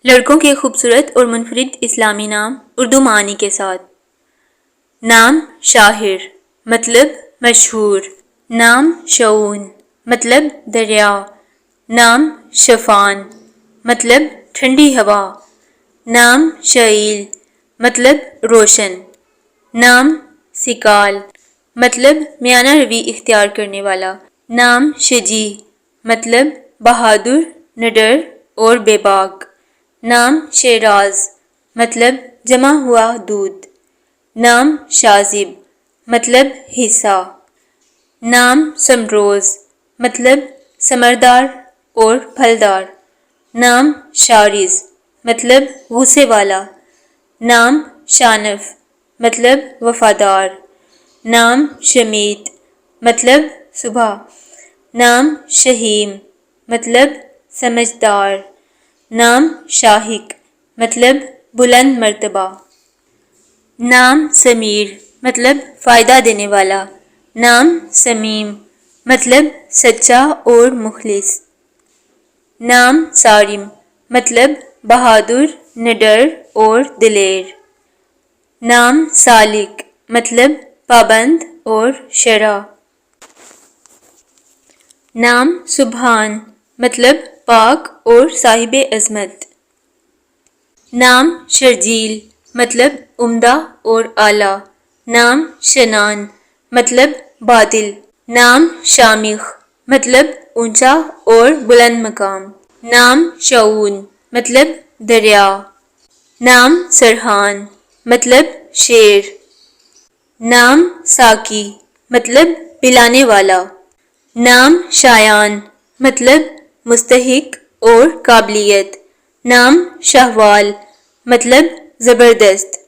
لڑکوں کے خوبصورت اور منفرد اسلامی نام اردو معنی کے ساتھ۔ نام شاہر مطلب مشہور۔ نام شؤون مطلب دریا۔ نام شفان مطلب ٹھنڈی ہوا۔ نام شعیل مطلب روشن۔ نام سکال مطلب میانہ روی اختیار کرنے والا۔ نام شجیع مطلب بہادر، نڈر اور بے باک۔ نام شیراز مطلب جمع ہوا دودھ۔ نام شازب مطلب حصہ۔ نام سمروز مطلب ثمردار اور پھلدار۔ نام شارز مطلب غصے والا۔ نام شانف مطلب وفادار۔ نام شمیت مطلب صبح۔ نام شہیم مطلب سمجھدار۔ نام شاہک مطلب بلند مرتبہ۔ نام سمیر مطلب فائدہ دینے والا۔ نام سمیم مطلب سچا اور مخلص۔ نام صارم مطلب بہادر، نڈر اور دلیر۔ نام سالک مطلب پابند اور شرح۔ نام سبحان مطلب پاک اور صاحب عظمت۔ نام شرجیل مطلب عمدہ اور اعلیٰ۔ نام شنان مطلب بادل۔ نام شامخ مطلب اونچا اور بلند مقام۔ نام شؤون مطلب دریا۔ نام سرحان مطلب شیر۔ نام ساقی مطلب پلانے والا۔ نام شایان مطلب مستحق اور قابلیت۔ نام شہوال مطلب زبردست۔